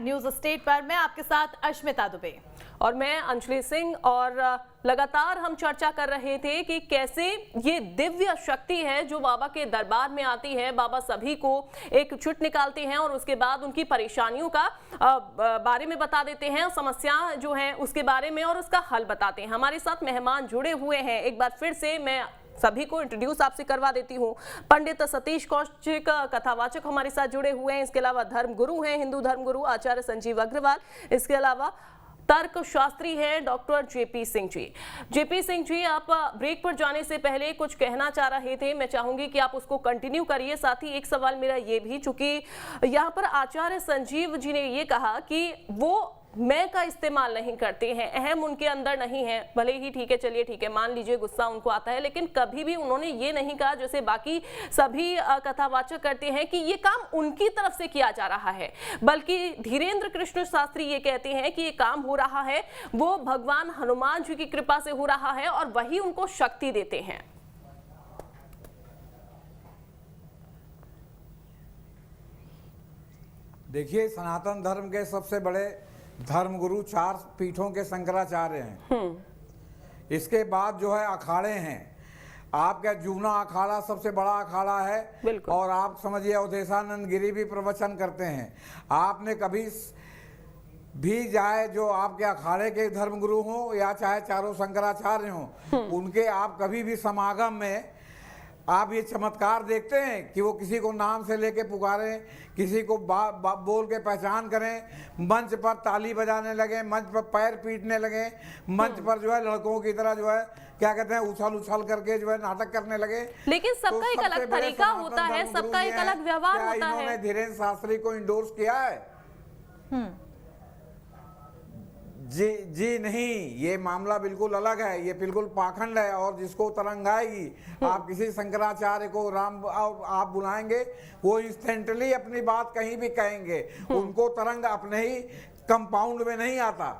News state पर। मैं आपके साथ अश्मिता दुबे और मैं अंजलि सिंह। और लगातार हम चर्चा कर रहे थे कि कैसे ये दिव्य शक्ति है जो बाबा के दरबार में आती है। बाबा सभी को एक छुट निकालते हैं और उसके बाद उनकी परेशानियों का बारे में बता देते हैं, समस्या जो है उसके बारे में, और उसका हल बताते हैं। हमारे साथ मेहमान जुड़े हुए हैं। एक बार फिर से मैं सभी को इंट्रोड्यूस आपसे करवा देती हूँ। पंडित सतीश कौशिक कथावाचक हमारे साथ जुड़े हुए हैं। इसके अलावा धर्म गुरु हैं, हिंदू धर्म गुरु आचार्य संजीव अग्रवाल। इसके अलावा तर्क शास्त्री हैं doctor JP Singh ji. JP Singh ji, आप ब्रेक पर जाने से पहले कुछ कहना चाह रहे थे, मैं चाहूंगी कि आप उसको कंटिन्यू करिए। साथ ही एक सवाल मेरा ये भी, चूंकि यहाँ पर आचार्य संजीव जी ने ये कहा कि वो मैं का इस्तेमाल नहीं करते हैं, अहम उनके अंदर नहीं है। भले ही ठीक है, चलिए ठीक है, मान लीजिए गुस्सा उनको आता है, लेकिन कभी भी उन्होंने ये नहीं कहा जैसे बाकी सभी कथावाचक करते हैं कि ये काम उनकी तरफ से किया जा रहा है, बल्कि धीरेन्द्र कृष्ण शास्त्री ये कहते हैं कि ये काम हो रहा है वो भगवान हनुमान जी की कृपा से हो रहा है और वही उनको शक्ति देते हैं। देखिए, सनातन धर्म के सबसे बड़े धर्मगुरु 4 पीठों के शंकराचार्य हैं। इसके बाद जो है अखाड़े हैं। आपका जूना अखाड़ा सबसे बड़ा अखाड़ा है, और आप समझिए अवधेशानंद गिरी भी प्रवचन करते हैं। आपने कभी भी जाए जो आपके अखाड़े के धर्मगुरु हों या चाहे चारों शंकराचार्य हों, उनके आप कभी भी समागम में आप ये चमत्कार देखते हैं कि वो किसी को नाम से लेके पुकारें, किसी को बोल के पहचान करें, मंच पर ताली बजाने लगे, मंच पर पैर पीटने लगे, मंच पर जो है लड़कों की तरह जो है क्या कहते हैं उछल उछल करके जो है नाटक करने लगे। लेकिन सबका एक अलग तरीका होता है, सबका एक अलग व्यवहार होता है। इन्होंने धीरेन्द्र शास्त्री को इंडोर्स किया है? जी नहीं, ये मामला बिल्कुल अलग है, ये बिल्कुल पाखंड है। और जिसको तरंग आएगी, आप किसी शंकराचार्य को राम आप बुलाएंगे, वो इंस्टेंटली अपनी बात कहीं भी कहेंगे। उनको तरंग अपने ही कंपाउंड में नहीं आता,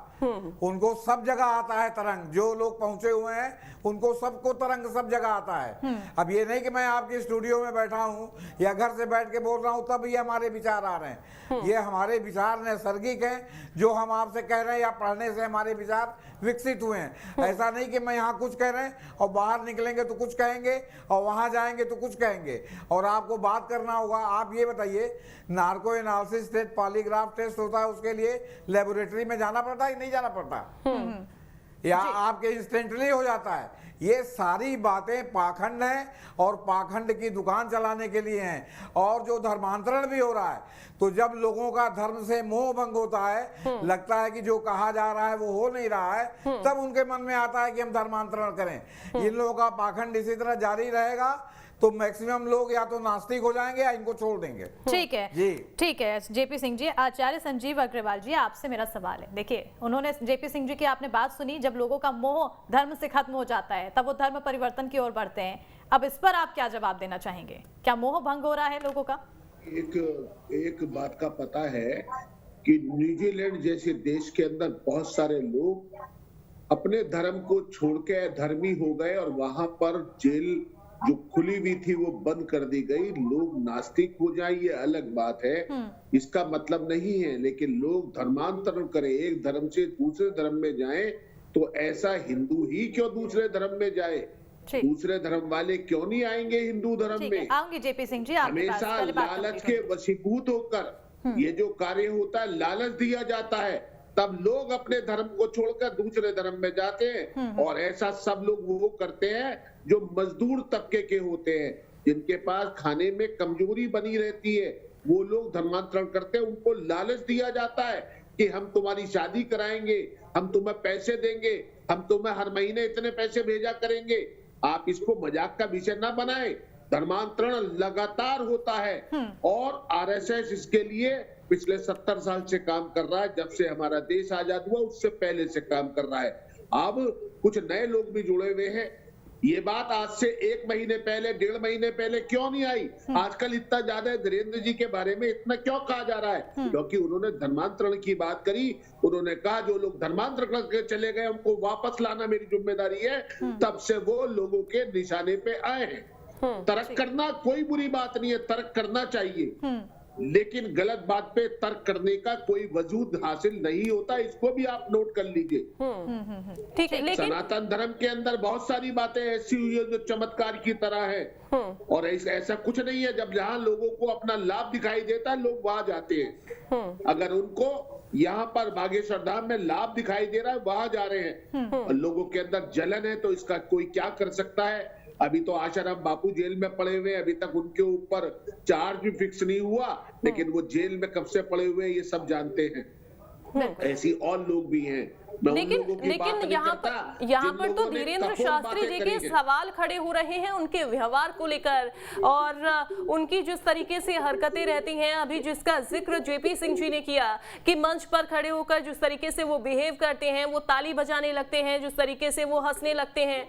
उनको सब जगह आता है तरंग। जो लोग पहुंचे हुए हैं उनको सबको तरंग सब जगह आता है। अब ये नहीं कि मैं आपके स्टूडियो में बैठा हूं या घर से बैठ के बोल रहा हूं तब ये हमारे विचार आ रहे हैं। ये हमारे विचार नैसर्गिक हैं, जो हम आपसे कह रहे हैं या पढ़ने से हमारे विचार विकसित हुए हैं। ऐसा नहीं कि मैं यहाँ कुछ कह रहे हैं और बाहर निकलेंगे तो कुछ कहेंगे और वहां जाएंगे तो कुछ कहेंगे। और आपको बात करना होगा, आप ये बताइए, narco analysis test, polygraph test होता है, उसके लिए लेबोरेटरी में जाना पड़ता है कि नहीं जाना पड़ता, या आपके इंस्टेंटली हो जाता है? ये सारी बातें पाखंड हैं और पाखंड की दुकान चलाने के लिए हैं। और जो धर्मांतरण भी हो रहा है, तो जब लोगों का धर्म से मोह भंग होता है, लगता है कि जो कहा जा रहा है वो हो नहीं रहा है, तब उनके मन में आता है कि हम धर्मांतरण करें। इन लोगों का पाखंड इसी तरह जारी रहेगा तो मैक्सिमम लोग या तो नास्तिक हो जाएंगे या इनको छोड़ देंगे। ठीक है जी, ठीक है। जेपी सिंह जी, आचार्य संजीव अग्रवाल जी, आपसे मेरा सवाल है। देखिए, उन्होंने जेपी सिंह जी की आपने बात सुनी, जब लोगों का मोह धर्म से खत्म हो जाता है तब वो धर्म परिवर्तन की ओर बढ़ते हैं। अब इस पर आप क्या जवाब देना चाहेंगे? क्या मोह भंग हो रहा है लोगों का? एक बात का पता है कि न्यूजीलैंड जैसे देश के अंदर बहुत सारे लोग अपने धर्म को छोड़ के धर्मी हो गए और वहां पर जेल जो खुली हुई थी वो बंद कर दी गई। लोग नास्तिक हो जाए ये अलग बात है, इसका मतलब नहीं है, लेकिन लोग धर्मांतरण करें, एक धर्म से दूसरे धर्म में जाएं, तो ऐसा हिंदू ही क्यों दूसरे धर्म में जाए? दूसरे धर्म वाले क्यों नहीं आएंगे हिंदू धर्म में? आऊंगी जेपी सिंह जी, हमेशा लालच के वशीभूत होकर ये जो कार्य होता है, लालच दिया जाता है, तब लोग अपने धर्म को छोड़कर दूसरे धर्म में जाते हैं। और ऐसा सब लोग वो करते हैं जो मजदूर तबके के होते हैं, जिनके पास खाने में कमजोरी बनी रहती है, वो लोग धर्मांतरण करते हैं। उनको लालच दिया जाता है कि हम तुम्हारी शादी कराएंगे, हम तुम्हें पैसे देंगे, हम तुम्हें हर महीने इतने पैसे भेजा करेंगे। आप इसको मजाक का विषय ना बनाएं। धर्मांतरण लगातार होता है और आरएसएस इसके लिए पिछले 70 साल से काम कर रहा है। जब से हमारा देश आजाद हुआ उससे पहले से काम कर रहा है। अब कुछ नए लोग भी जुड़े हुए हैं। ये बात आज से 1 महीने पहले, 1.5 महीने पहले क्यों नहीं आई? आजकल इतना ज्यादा धीरेन्द्र जी के बारे में इतना क्यों कहा जा रहा है? क्योंकि उन्होंने धर्मांतरण की बात करी। उन्होंने कहा जो लोग धर्मांतरण करके चले गए उनको वापस लाना मेरी जिम्मेदारी है। तब से वो लोगों के निशाने पे आए हैं। तर्क करना कोई बुरी बात नहीं है, तर्क करना चाहिए। लेकिन गलत बात पे तर्क करने का कोई वजूद हासिल नहीं होता, इसको भी आप नोट कर लीजिए। ठीक है, लेकिन सनातन धर्म के अंदर बहुत सारी बातें ऐसी हुई है जो चमत्कार की तरह है, और ऐसा कुछ नहीं है। जब जहां लोगों को अपना लाभ दिखाई देता है लोग वहां जाते हैं। अगर उनको यहाँ पर बागेश्वर धाम में लाभ दिखाई दे रहा है वहां जा रहे हैं, और लोगों के अंदर जलन है, तो इसका कोई क्या कर सकता है। अभी तो आशाराम बापू जेल में पड़े हुए, अभी तक उनके ऊपर चार्ज भी फिक्स नहीं हुआ, लेकिन वो जेल में कब से पड़े हुए ये सब जानते हैं। ऐसी और लोग भी हैं। लेकिन यहाँ पर तो धीरेन्द्र शास्त्री जी के सवाल खड़े हो रहे हैं उनके व्यवहार को लेकर, और उनकी जिस तरीके से हरकतें रहती हैं। अभी जिसका जिक्र जेपी सिंह जी ने किया कि मंच पर खड़े होकर जिस तरीके से वो बिहेव करते हैं, वो ताली बजाने लगते हैं, जिस तरीके से वो हंसने लगते हैं।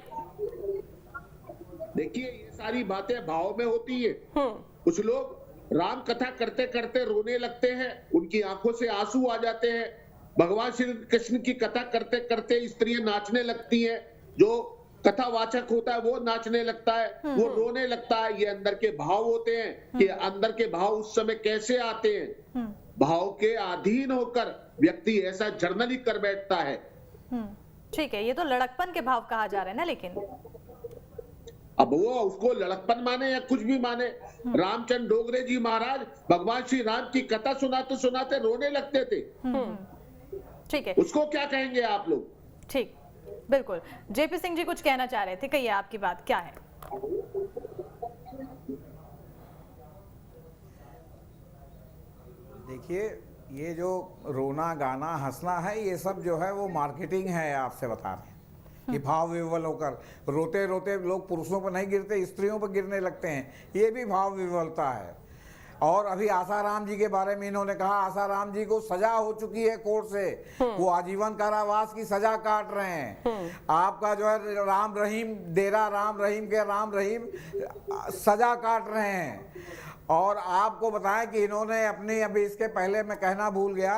देखिए, ये सारी बातें भाव में होती है। कुछ लोग राम कथा करते करते रोने लगते हैं, उनकी आंखों से आंसू आ जाते हैं। भगवान श्री कृष्ण की कथा करते करते स्त्रियां नाचने लगती हैं, जो कथावाचक होता है वो नाचने लगता है, वो रोने लगता है। ये अंदर के भाव होते हैं कि अंदर के भाव उस समय कैसे आते हैं। भाव के अधीन होकर व्यक्ति ऐसा जर्नली कर बैठता है। ठीक है, ये तो लड़कपन के भाव कहा जा रहा है ना, लेकिन अब वो उसको लड़कपन माने या कुछ भी माने, रामचंद्र डोगरे जी महाराज भगवान श्री राम की कथा सुनाते सुनाते रोने लगते थे। ठीक है, उसको क्या कहेंगे आप लोग? ठीक, बिल्कुल। जेपी सिंह जी कुछ कहना चाह रहे थे, कहिए आपकी बात क्या है? देखिए, ये जो रोना गाना हंसना है, ये सब जो है वो मार्केटिंग है। आपसे बता रहे हैं कि भाव विह्वल होकर रोते रोते लोग पुरुषों पर नहीं गिरते, स्त्रियों पर गिरने लगते हैं, ये भी भाव विह्वलता है। और अभी आसाराम जी के बारे में इन्होंने कहा, आसाराम जी को सजा हो चुकी है कोर्ट से, वो आजीवन कारावास की सजा काट रहे हैं। आपका जो है राम रहीम, डेरा राम रहीम के राम रहीम सजा काट रहे हैं। और आपको बताएं कि इन्होंने अपनी, अभी इसके पहले मैं कहना भूल गया,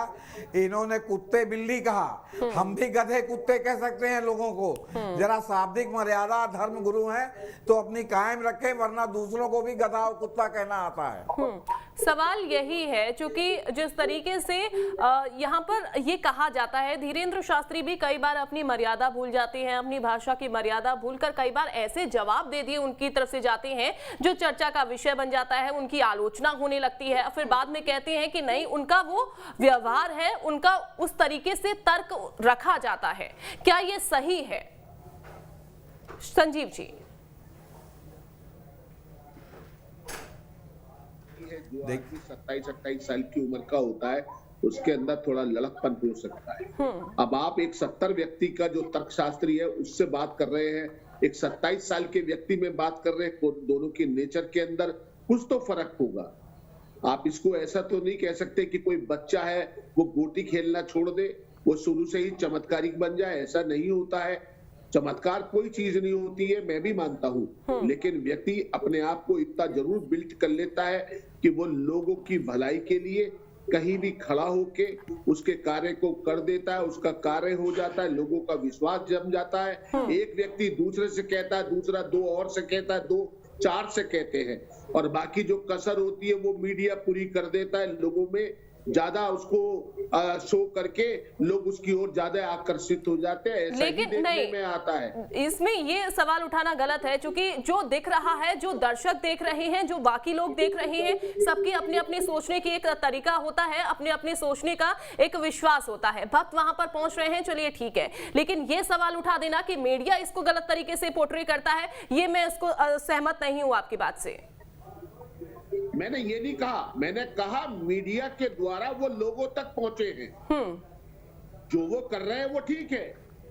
इन्होंने कुत्ते बिल्ली कहा, हम भी गधे कुत्ते कह सकते हैं लोगों को। जरा शाब्दिक मर्यादा, धर्म गुरु हैं तो अपनी कायम रखें, वरना दूसरों को भी गधा और कुत्ता कहना आता है। सवाल यही है, क्योंकि जिस तरीके से यहाँ पर ये कहा जाता है, धीरेन्द्र शास्त्री भी कई बार अपनी मर्यादा भूल जाते हैं, अपनी भाषा की मर्यादा भूलकर कई बार ऐसे जवाब दे दिए उनकी तरफ से जाते हैं जो चर्चा का विषय बन जाता है, उनकी आलोचना होने लगती है। फिर बाद में कहते हैं कि नहीं, उनका वो व्यवहार है, उनका उस तरीके से तर्क रखा जाता है। क्या ये सही है संजीव जी? जो 27-28 साल की उम्र का होता है उसके अंदर थोड़ा लड़कपन हो सकता है। अब आप एक 70 व्यक्ति का जो तर्कशास्त्री है उससे बात कर रहे हैं, एक 27 साल के व्यक्ति में बात कर रहे हैं, दोनों के नेचर के अंदर कुछ तो फर्क होगा। आप इसको ऐसा तो नहीं कह सकते कि कोई बच्चा है वो गोटी खेलना छोड़ दे, वो शुरू से ही चमत्कारिक बन जाए, ऐसा नहीं होता है। चमत्कार कोई चीज नहीं होती है, मैं भी मानता हूँ, लेकिन व्यक्ति अपने आप को इतना जरूर बिल्ड कर लेता है कि वो लोगों की भलाई के लिए कहीं भी खड़ा होके उसके कार्य को कर देता है, उसका कार्य हो जाता है, लोगों का विश्वास जम जाता है। एक व्यक्ति दूसरे से कहता है, दूसरा 2 और से कहता है, 2 4 से कहते हैं, और बाकी जो कसर होती है वो मीडिया पूरी कर देता है। लोगों में ज्यादा उसको शो करके लोग उसकी ओर ज्यादा आकर्षित हो जाते हैं, ऐसा ही देखने में आता है। इसमें ये सवाल उठाना गलत है, क्योंकि जो दिख रहा है, जो दर्शक देख रहे हैं, जो बाकी लोग देख रहे हैं, सबकी अपनी अपनी सोचने की एक तरीका होता है, अपने अपने सोचने का एक विश्वास होता है। भक्त वहां पर पहुंच रहे हैं, चलिए ठीक है, लेकिन ये सवाल उठा देना कि मीडिया इसको गलत तरीके से पोर्ट्रे करता है, ये मैं इसको सहमत नहीं हूं आपकी बात से। मैंने ये नहीं कहा, मैंने कहा मीडिया के द्वारा वो लोगों तक पहुंचे हैं। जो वो कर रहे हैं वो ठीक है,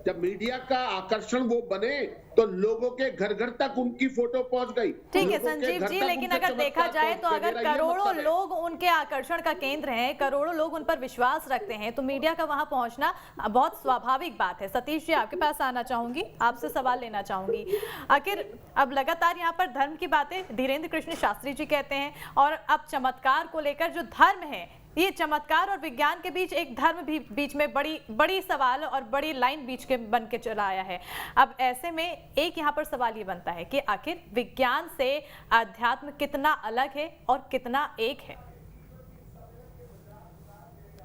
जब मीडिया का आकर्षण वो बने तो लोगों के घर घर तक उनकी फोटो पहुंच गई। ठीक है संजीव जी, लेकिन अगर देखा जाए तो अगर करोड़ों लोग उनके आकर्षण का केंद्र हैं, करोड़ों लोग उन पर विश्वास रखते हैं, तो मीडिया का वहां पहुंचना बहुत स्वाभाविक बात है। सतीश जी, आपके पास आना चाहूंगी, आपसे सवाल लेना चाहूंगी। आखिर अब लगातार यहाँ पर धर्म की बातें धीरेन्द्र कृष्ण शास्त्री जी कहते हैं, और अब चमत्कार को लेकर जो धर्म है, ये चमत्कार और विज्ञान के बीच एक धर्म भी बीच में बड़ी सवाल और बड़ी लाइन बीच के बन के चला आया है। अब ऐसे में एक यहाँ पर सवाल ये बनता है कि आखिर विज्ञान से अध्यात्म कितना अलग है और कितना एक है?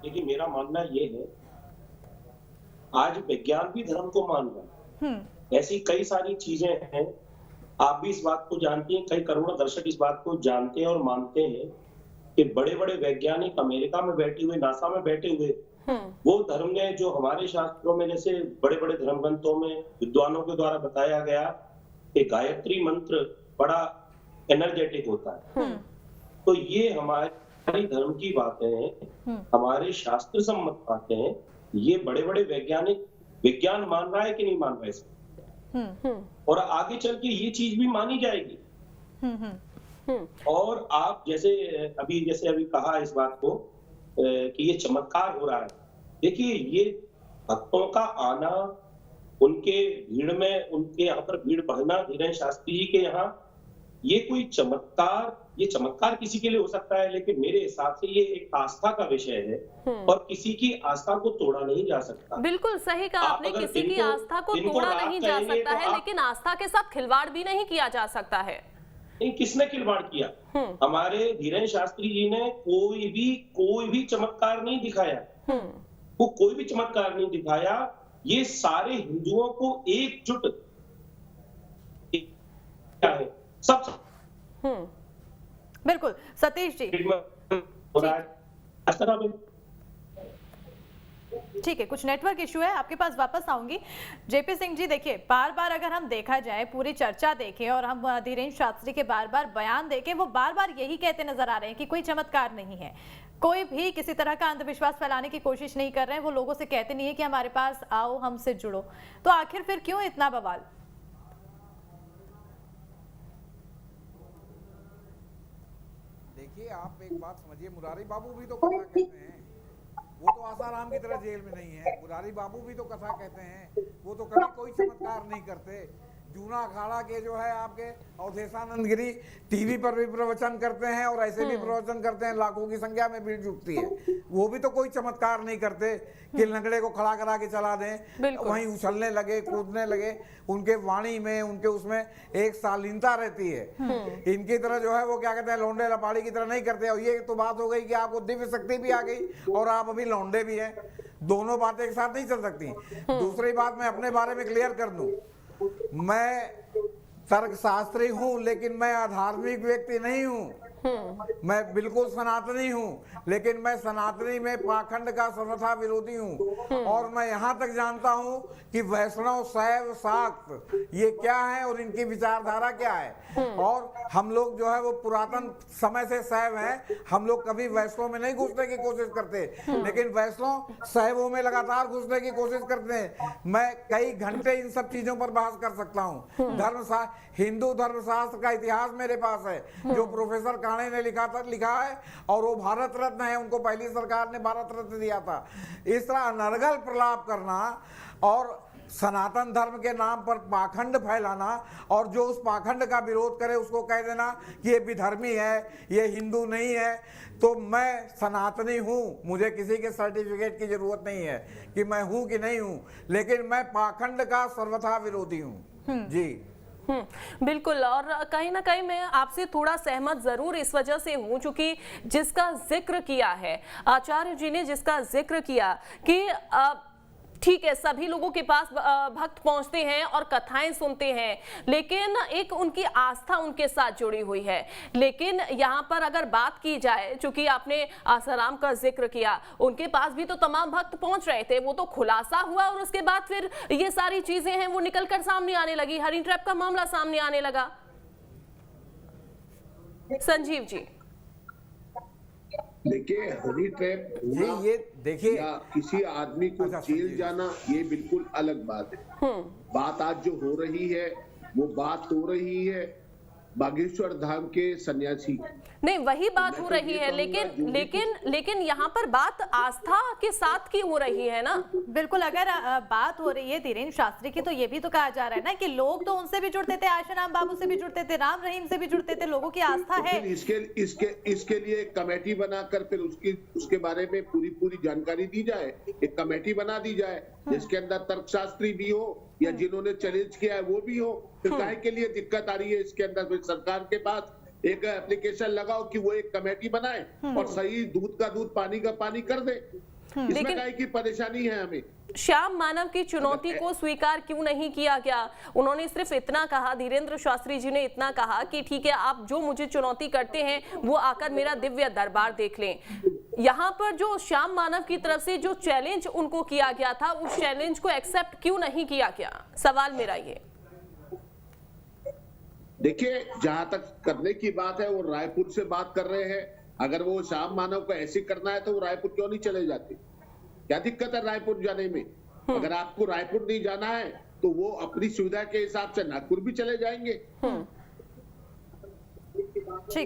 देखिए मेरा मानना ये है, आज विज्ञान भी धर्म को मान रहा है। ऐसी कई सारी चीजें हैं, आप भी इस बात को जानती हैं, कई करोड़ों दर्शक इस बात को जानते हैं और मानते हैं कि बड़े बड़े वैज्ञानिक अमेरिका में बैठे हुए, नासा में बैठे हुए, वो धर्म ने जो हमारे शास्त्रों में, जैसे बड़े बड़े धर्म ग्रंथों में विद्वानों के द्वारा बताया गया कि गायत्री मंत्र बड़ा एनर्जेटिक होता है, तो ये हमारी धर्म की बातें हैं, हमारे शास्त्र सम्मत बातें हैं। ये बड़े बड़े वैज्ञानिक विज्ञान मान रहा है कि नहीं मान रहा है इसको, और आगे चल के ये चीज भी मानी जाएगी। और आप जैसे अभी कहा इस बात को कि ये चमत्कार हो रहा है। देखिए ये भक्तों का आना, उनके भीड़ में, उनके यहाँ पर भीड़ बढ़ना धीरेन्द्र शास्त्री जी के यहाँ, ये कोई चमत्कार, ये चमत्कार किसी के लिए हो सकता है, लेकिन मेरे हिसाब से ये एक आस्था का विषय है और किसी की आस्था को तोड़ा नहीं जा सकता। बिल्कुल सही कहा आपने, किसी की आस्था को तोड़ा नहीं जा सकता है, लेकिन आस्था के साथ खिलवाड़ भी नहीं किया जा सकता है। नहीं, किसने खिलवाड़ किया? हमारे धीरेन्द्र शास्त्री जी ने कोई भी चमत्कार नहीं दिखाया, वो कोई भी चमत्कार नहीं दिखाया। ये सारे हिंदुओं को एकजुट है, सब बिल्कुल। सतीश जी ठीक है, कुछ नेटवर्क इशू है, आपके पास वापस आऊंगी। जेपी सिंह जी देखिए, बार बार अगर हम देखा जाए, पूरी चर्चा देखें और हम धीरेन्द्र शास्त्री के बार बार बयान देखें, वो बार बार यही कहते नजर आ रहे हैं कि कोई चमत्कार नहीं है, कोई भी किसी तरह का अंधविश्वास फैलाने की कोशिश नहीं कर रहे हैं। वो लोगों से कहते नहीं है कि हमारे पास आओ, हमसे जुड़ो। तो आखिर फिर क्यों इतना बवाल? देखिए आप एक बात समझिए, मुरारी बाबू भी तो कथा कहते हैं, वो तो आसाराम की तरह जेल में नहीं है। मुरारी बाबू भी तो कथा कहते हैं, वो तो कभी कोई चमत्कार नहीं करते। जूना अखाड़ा के जो है आपके अवधेशानंद गिरी टीवी पर भी प्रवचन करते हैं और ऐसे भी प्रवचन करते हैं, लाखों की संख्या में भीड़ जुटती है। वो भी तो कोई चमत्कार नहीं करते कि लंगड़े को खड़ा करा के चला दें, वहीं उछलने लगे, कूदने लगे। उनके वाणी में, उनके उसमें एक शालीनता रहती है। इनकी तरह जो है वो क्या कहते हैं, लौंडे लपाड़ी की तरह नहीं करते। और ये तो बात हो गई कि आपको दिव्य शक्ति भी आ गई और आप अभी लौंडे भी हैं, दोनों बातें एक साथ नहीं चल सकती। दूसरी बात मैं अपने बारे में क्लियर कर दूं, मैं तर्कशास्त्री हूं लेकिन मैं अधार्मिक व्यक्ति नहीं हूं। मैं बिल्कुल सनातनी हूं, लेकिन मैं सनातनी में पाखंड का सर्वथा विरोधी हूं। और मैं यहां तक जानता हूं कि वैष्णव, शैव, शाक्त ये क्या है और इनकी विचारधारा क्या है। और हम लोग जो है वो पुरातन समय से शैव हैं, हम लोग कभी वैष्णव में नहीं घुसने की कोशिश करते, लेकिन वैष्णव शैवों में लगातार घुसने की कोशिश करते हैं। मैं कई घंटे इन सब चीजों पर बहस कर सकता हूँ। हिंदू धर्मशास्त्र का इतिहास मेरे पास है, जो प्रोफेसर काणे ने लिखा है, और वो भारत रत्न है, उनको पहली सरकार ने भारत रत्न दिया था। इस तरह अनर्गल प्रलाप करना और सनातन धर्म के नाम पर पाखंड फैलाना, और जो उस पाखंड का विरोध करे उसको कह देना कि ये विधर्मी है, ये हिंदू नहीं है। तो मैं सनातनी हूँ, मुझे किसी के सर्टिफिकेट की जरूरत नहीं है कि मैं हूँ कि नहीं हूँ, लेकिन मैं पाखंड का सर्वथा विरोधी हूँ। जी बिल्कुल। और कहीं ना कहीं मैं आपसे थोड़ा सहमत जरूर इस वजह से हूं, चूंकि जिसका जिक्र किया है आचार्य जी ने, जिसका जिक्र किया कि ठीक है सभी लोगों के पास भक्त पहुंचते हैं और कथाएं सुनते हैं, लेकिन एक उनकी आस्था उनके साथ जुड़ी हुई है। लेकिन यहाँ पर अगर बात की जाए, चूंकि आपने आसाराम का जिक्र किया, उनके पास भी तो तमाम भक्त पहुंच रहे थे, वो तो खुलासा हुआ और उसके बाद फिर ये सारी चीजें हैं वो निकलकर सामने आने लगी, हनी ट्रैप का मामला सामने आने लगा। संजीव जी देखिए, हनी ट्रैप ये देखिए, या किसी आदमी को जेल जाना ये बिल्कुल अलग बात है। बात आज जो हो रही है वो बात हो रही है बागेश्वर धाम के सन्यासी, नहीं वही बात हो रही है, लेकिन यहाँ पर बात आस्था के साथ की हो रही है ना। बिल्कुल, अगर बात हो रही है धीरेन्द्र शास्त्री की, तो ये भी तो कहा जा रहा है ना कि लोग तो उनसे भी जुड़ते थे, आशाराम बाबू से भी जुड़ते थे, राम रहीम से भी जुड़ते थे, लोगों की आस्था है। इसके लिए एक कमेटी बनाकर फिर उसके बारे में पूरी जानकारी दी जाए, एक कमेटी बना दी जाए जिसके अंदर तर्कशास्त्री भी हो या जिन्होंने चैलेंज किया है वो भी हो। फिर काहे के लिए दिक्कत आ रही है इसके अंदर? फिर सरकार के पास एक एप्लीकेशन लगाओ कि वो एक कमेटी बनाए और सही दूध का दूध, पानी का पानी कर दे। इसमें काहे की परेशानी है हमें? श्याम मानव की चुनौती को स्वीकार क्यों नहीं किया गया? उन्होंने सिर्फ इतना कहा, धीरेन्द्र शास्त्री जी ने इतना कहा कि ठीक है, आप जो मुझे चुनौती करते हैं वो आकर मेरा दिव्य दरबार देख लें। यहाँ पर जो श्याम मानव की तरफ से जो चैलेंज उनको किया गया था, उस चैलेंज को एक्सेप्ट क्यों नहीं किया गया? सवाल मेरा ये। देखिए, जहां तक करने की बात है, वो रायपुर से बात कर रहे हैं। अगर वो श्याम मानव को ऐसे करना है तो वो रायपुर क्यों नहीं चले जाते? क्या दिक्कत है रायपुर जाने में? अगर आपको रायपुर नहीं जाना है तो वो अपनी सुविधा के हिसाब से नागपुर भी चले जाएंगे।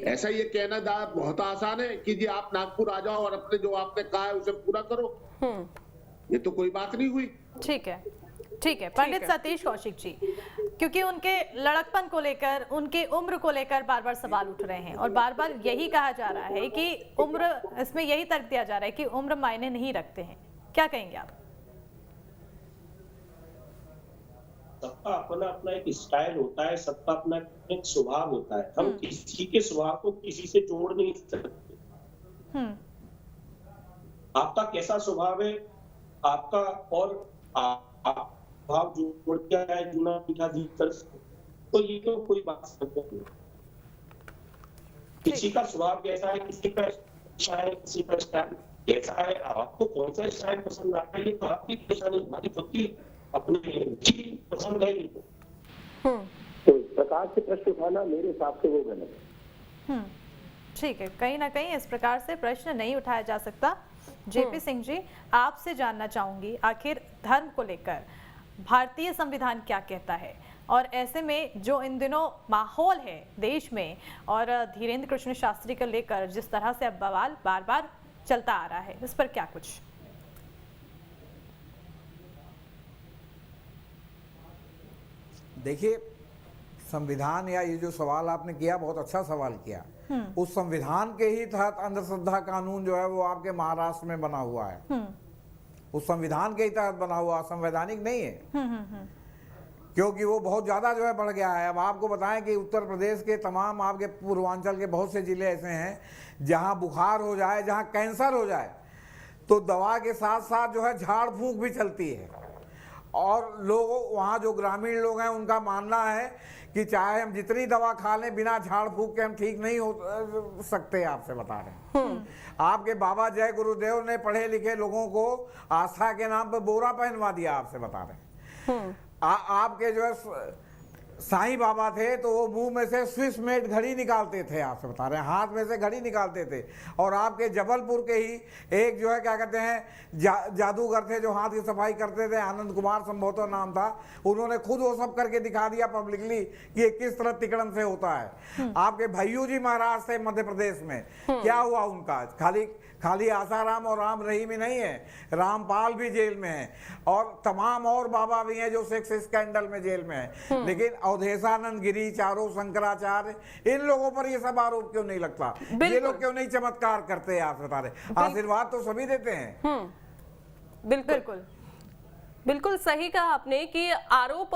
ऐसा ये कहना बहुत आसान है कि जी आप नागपुर आ जाओ और अपने जो आपने कहा है उसे पूरा करो। ये तो कोई बात नहीं हुई। ठीक है, ठीक है। पंडित सतीश कौशिक जी, क्योंकि उनके लड़कपन को लेकर, उनकी उम्र को लेकर बार बार सवाल उठ रहे हैं और बार बार यही कहा जा रहा है कि उम्र, इसमें यही तर्क दिया जा रहा है कि उम्र मायने नहीं रखते हैं, क्या कहेंगे आप? सबका अपना अपना एक स्टाइल होता है, सबका अपना एक स्वभाव होता है। हम किसी के स्वभाव को किसी से जोड़ नहीं सकते। आपका कैसा स्वभाव है, आपका और भाव जोड़ दिया है, जुना मीठा जीतर, तो ये तो कोई बात नहीं। किसी का स्वभाव कैसा है, किसी का स्टाइल, किसी का स्टाइल कैसा है, आपको कौन सा स्टाइल पसंद आता है, ये तो आपकी परेशानी, हमारी खुद की अपनी चीज पसंद है। तो इस प्रकार से प्रश्न उठाना मेरे हिसाब से वो गलत है। ठीक है, कहीं ना कहीं इस प्रकार से प्रश्न नहीं उठाया जा सकता। जेपी सिंह जी, आपसे जानना चाहूंगी, आखिर धर्म को लेकर भारतीय संविधान क्या कहता है, और ऐसे में जो इन दिनों माहौल है देश में और धीरेन्द्र कृष्ण शास्त्री को लेकर जिस तरह से अब बवाल बार बार चलता आ रहा है, इस पर क्या कुछ? देखिए, संविधान या ये जो सवाल आपने किया, बहुत अच्छा सवाल किया। उस संविधान के ही तहत अंधश्रद्धा कानून जो है वो आपके महाराष्ट्र में बना हुआ है। उस संविधान के ही तहत बना हुआ, संवैधानिक नहीं है। क्योंकि वो बहुत ज्यादा जो है बढ़ गया है। अब आपको बताएं कि उत्तर प्रदेश के तमाम, आपके पूर्वांचल के बहुत से जिले ऐसे हैं जहां बुखार हो जाए, जहां कैंसर हो जाए, तो दवा के साथ साथ जो है झाड़ फूंक भी चलती है। और लोग वहाँ जो ग्रामीण लोग हैं उनका मानना है कि चाहे हम जितनी दवा खा लें, बिना झाड़ फूंक के हम ठीक नहीं हो सकते। आपसे बता रहे हैं, आपके बाबा जय गुरुदेव ने पढ़े लिखे लोगों को आस्था के नाम पर बोरा पहनवा दिया। आपसे बता रहे हैं, आपके जो है साईं बाबा थे तो वो मुंह में से स्विस मेड घड़ी निकालते थे। आपसे बता रहे हैं, हाथ में से घड़ी निकालते थे। और आपके जबलपुर के ही एक जो है क्या कहते हैं जादूगर थे जो हाथ की सफाई करते थे, आनंद कुमार संभवतः नाम था। उन्होंने खुद वो सब करके दिखा दिया पब्लिकली कि ये किस तरह तिकड़म से होता है। आपके भैयू जी महाराज थे मध्य प्रदेश में, क्या हुआ उनका? खाली आसाराम और राम रहीम ही नहीं है, रामपाल भी जेल में है और तमाम और बाबा भी हैं जो सेक्स स्कैंडल में जेल में है। लेकिन अवधेशानंद गिरी, चारों शंकराचार्य, इन लोगों पर ये सब आरोप क्यों नहीं लगता? ये लोग क्यों नहीं चमत्कार करते? आप बता रहे, आशीर्वाद तो सभी देते हैं। बिल्कुल बिल्कुल सही कहा आपने कि आरोप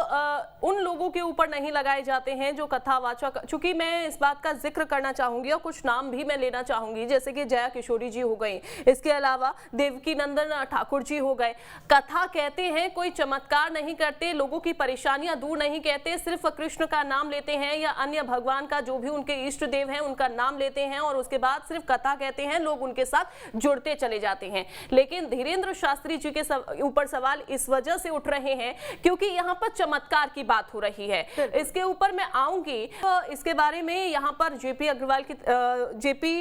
उन लोगों के ऊपर नहीं लगाए जाते हैं जो कथावाचक। चूंकि मैं इस बात का जिक्र करना चाहूंगी और कुछ नाम भी मैं लेना चाहूंगी, जैसे कि जया किशोरी जी हो गई, इसके अलावा देवकी नंदन ठाकुर जी हो गए। कथा कहते हैं, कोई चमत्कार नहीं करते, लोगों की परेशानियां दूर नहीं कहते, सिर्फ कृष्ण का नाम लेते हैं या अन्य भगवान का जो भी उनके इष्ट देव हैं उनका नाम लेते हैं और उसके बाद सिर्फ कथा कहते हैं, लोग उनके साथ जुड़ते चले जाते हैं। लेकिन धीरेन्द्र शास्त्री जी के ऊपर सवाल इस वजह से उठ रहे हैं क्योंकि यहाँ पर चमत्कार की बात हो रही है। इसके ऊपर मैं आऊंगी, इसके बारे में यहाँ पर जेपी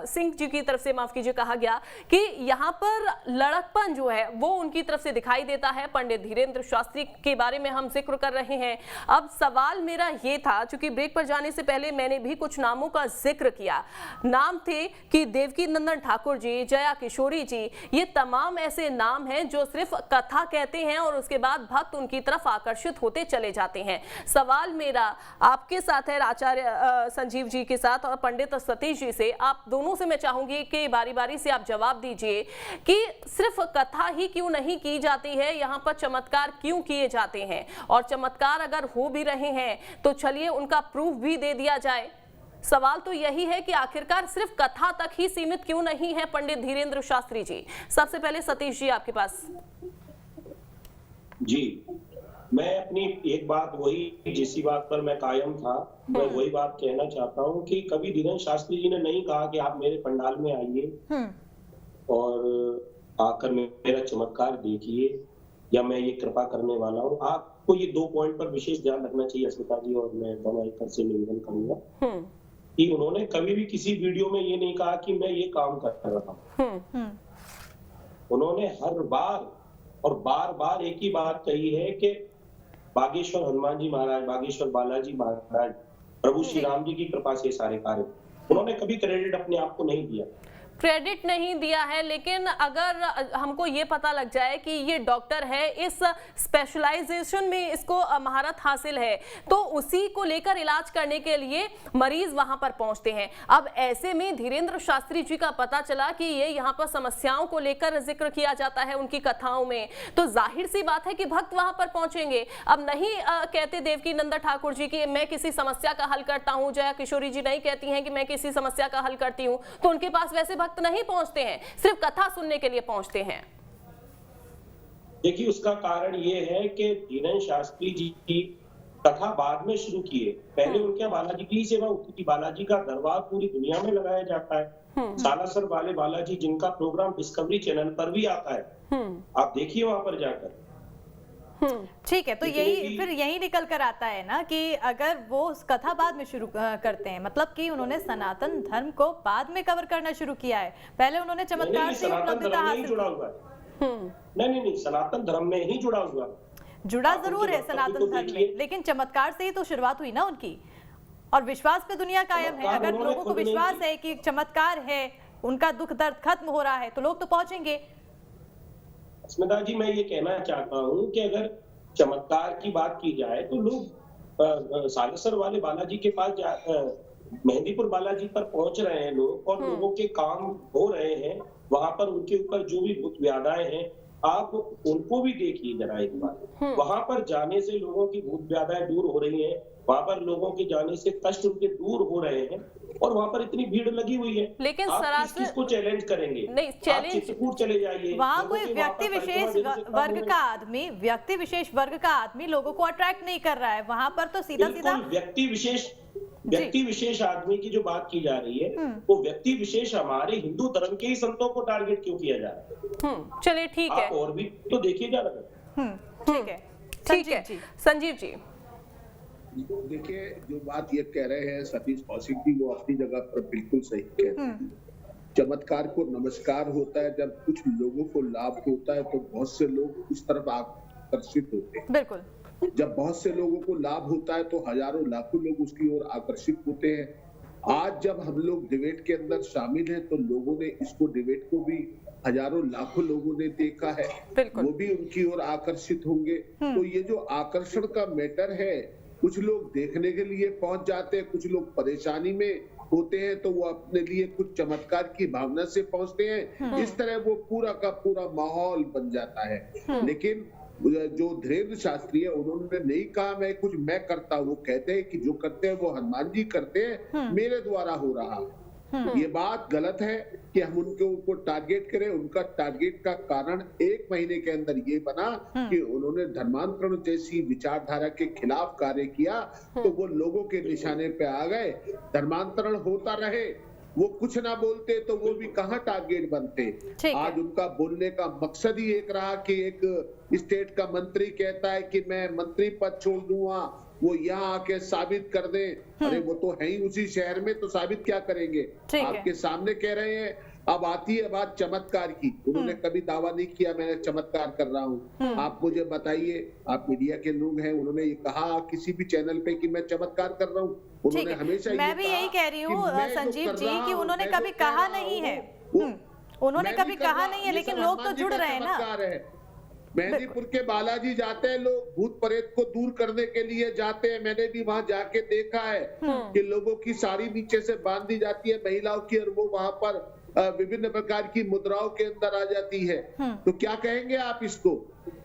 सिंह जी की तरफ से, माफ कीजिए, कहा गया कि यहाँ पर लड़कपन जो है वो उनकी तरफ से दिखाई देता है। पंडित धीरेन्द्र शास्त्री के बारे में हम जिक्र कर रहे हैं। अब सवाल मेरा ये था, चूंकि ब्रेक पर जाने से पहले मैंने भी कुछ नामों का जिक्र किया, नाम थे कि देवकी नंदन ठाकुर जी, जया किशोरी जी, ये तमाम ऐसे नाम हैं जो सिर्फ कथा कहते हैं और उसके बाद भक्त उनकी तरफ आकर्षित होते चले जाते हैं। सवाल मेरा आपके साथ है, आचार्य संजीव जी के साथ और पंडित सतीश जी से, आप दोनों से मैं चाहूंगी कि बारी बारी से आप जवाब दीजिए कि सिर्फ कथा ही क्यों नहीं की जाती है, यहाँ पर चमत्कार क्यों किए जाते हैं, और चमत्कार अगर हो भी रहे हैं तो चलिए उनका प्रूफ भी दे दिया जाए। सवाल तो यही है कि आखिरकार सिर्फ कथा तक ही सीमित क्यों नहीं है पंडित धीरेन्द्र शास्त्री जी। सबसे पहले सतीश जी आपके पास। जी, मैं अपनी एक बात वही जिसी बात पर मैं कायम था, मैं वही बात कहना चाहता हूँ कि कभी धीरेन्द्र शास्त्री जी ने नहीं कहा कि आप मेरे पंडाल में आइए और आकर मेरा चमत्कार देखिए या मैं ये कृपा करने वाला हूँ। आपको ये 2 पॉइंट पर विशेष ध्यान रखना चाहिए अस्मिता जी, और मैं दमाइकर से निवेदन करूंगा कि उन्होंने कभी भी किसी वीडियो में ये नहीं कहा कि मैं ये काम कर रहा हूँ। उन्होंने हर बार और बार बार एक ही बात कही है कि बागेश्वर हनुमान जी महाराज, बागेश्वर बालाजी महाराज, प्रभु श्री राम जी की कृपा से सारे कार्य। उन्होंने कभी क्रेडिट अपने आप को नहीं दिया, क्रेडिट नहीं दिया है। लेकिन अगर हमको ये पता लग जाए कि ये डॉक्टर है, इस स्पेशलाइजेशन में इसको महारत हासिल है, तो उसी को लेकर इलाज करने के लिए मरीज वहां पर पहुंचते हैं। अब ऐसे में धीरेन्द्र शास्त्री जी का पता चला कि ये यहाँ पर समस्याओं को लेकर जिक्र किया जाता है उनकी कथाओं में, तो जाहिर सी बात है कि भक्त वहां पर पहुंचेंगे। अब नहीं कहते देवकी नंदा ठाकुर जी की मैं किसी समस्या का हल करता हूँ, जया किशोरी जी नहीं कहती हैं कि मैं किसी समस्या का हल करती हूँ, तो उनके पास वैसे भक्त नहीं पहुंचते हैं, सिर्फ कथा सुनने के लिए पहुंचते हैं। देखिए, उसका कारण ये है कि धीरेन्द्र शास्त्री जी की कथा बाद में शुरू किए। पहले उनके यहाँ बालाजी की सेवा होती थी। बालाजी का दरबार पूरी दुनिया में लगाया जाता है। सालासर वाले बालाजी, जिनका प्रोग्राम डिस्कवरी चैनल पर भी आता है, आप देखिए वहां पर जाकर। ठीक है, तो यही निकल कर आता है ना कि अगर वो कथा बाद में शुरू करते हैं, मतलब कि उन्होंने सनातन धर्म को बाद में कवर करना शुरू किया है। पहले उन्होंने चमत्कार से उपलब्धता हासिल जुड़ा हुआ है। नहीं, सनातन धर्म में ही जुड़ा हुआ है। जुड़ा जरूर है सनातन धर्म में, लेकिन चमत्कार से ही तो शुरुआत हुई ना उनकी, और विश्वास पे दुनिया कायम है। अगर लोगों को विश्वास है कि चमत्कार है, उनका दुख दर्द खत्म हो रहा है, तो लोग तो पहुंचेंगे। स्मिता जी, मैं ये कहना चाहता हूँ कि अगर चमत्कार की बात की जाए तो लोग सालासर वाले बालाजी के पास मेहंदीपुर बालाजी पर पहुंच रहे हैं लोग, और लोगों के काम हो रहे हैं वहां पर। उनके ऊपर जो भी भूत व्याधाएं हैं, आप उनको भी देखिए जरा एक बार। वहां पर जाने से लोगों की भूत व्याधाएं दूर हो रही हैं, वहां पर लोगों के जाने से कष्ट उनके दूर हो रहे हैं, और वहां पर इतनी भीड़ लगी हुई है। लेकिन आप किसको चैलेंज करेंगे? नहीं, चैलेंज चित्रकूट चले जाइए, वहां कोई व्यक्ति विशेष वर्ग का आदमी लोगों को अट्रैक्ट नहीं कर रहा है। वहां पर तो सीधा व्यक्ति विशेष आदमी की जो बात की जा रही है, वो व्यक्ति विशेष हमारे हिंदू धर्म के ही संतों को टारगेट क्यों किया जा रहा है? चलिए ठीक है, और भी तो देखिए जा रहा है। ठीक है संजीव जी। देखिए, जो बात ये कह रहे हैं सतीश कौशिक जी, वो अपनी जगह पर बिल्कुल सही कह रहे हैं। चमत्कार को नमस्कार होता है जब कुछ लोगों को लाभ होता है, तो बहुत से लोग उस तरफ आकर्षित होते हैं। बिल्कुल। जब बहुत से लोगों को लाभ होता है तो हजारों लाखों लोग उसकी ओर आकर्षित होते हैं। आज जब हम लोग डिबेट के अंदर शामिल हैं, तो लोगों ने इसको डिबेट को भी हजारों लाखों लोगों ने देखा है, वो भी उनकी ओर आकर्षित होंगे। तो ये जो आकर्षण का मैटर है, कुछ लोग देखने के लिए पहुंच जाते हैं, कुछ लोग परेशानी में होते हैं तो वो अपने लिए कुछ चमत्कार की भावना से पहुंचते हैं। इस तरह वो पूरा का पूरा माहौल बन जाता है। लेकिन जो धीरेन्द्र शास्त्री है, उन्होंने नहीं कहा मैं करता हूँ। वो कहते हैं कि जो करते हैं वो हनुमान जी करते हैं, मेरे द्वारा हो रहा है। ये बात गलत है कि हम उनके ऊपर टारगेट करें। उनका टारगेट का कारण 1 महीने के अंदर ये बना कि उन्होंने धर्मांतरण जैसी विचारधारा के खिलाफ कार्य किया, तो वो लोगों के निशाने पे आ गए। धर्मांतरण होता रहे, वो कुछ ना बोलते तो वो भी कहाँ टारगेट बनते। आज उनका बोलने का मकसद ही एक रहा कि एक स्टेट का मंत्री कहता है कि मैं मंत्री पद छोड़ दूंगा, वो यहाँ आके साबित कर दे। अरे वो तो है ही उसी शहर में, तो साबित क्या करेंगे? आपके सामने कह रहे हैं। अब आती है बात चमत्कार की। उन्होंने कभी दावा नहीं किया मैंने चमत्कार कर रहा हूँ। आप मुझे बताइए, आप मीडिया के लोग हैं, उन्होंने ये कहा किसी भी चैनल पे कि मैं चमत्कार कर रहा हूँ? उन्होंने हमेशा मैं भी यही कह रही हूँ संजीव जी कि उन्होंने कभी कहा नहीं है। उन्होंने कभी कहा नहीं है, लेकिन लोग तो जुड़ रहे हैं ना। मेहंदीपुर के बालाजी जाते हैं लोग, भूत प्रेत को दूर करने के लिए जाते हैं। मैंने भी वहां जाके देखा है कि लोगों की साड़ी नीचे से बांध दी जाती है महिलाओं की, और वो वहां पर विभिन्न प्रकार की मुद्राओं के अंदर आ जाती है। तो क्या कहेंगे आप इसको?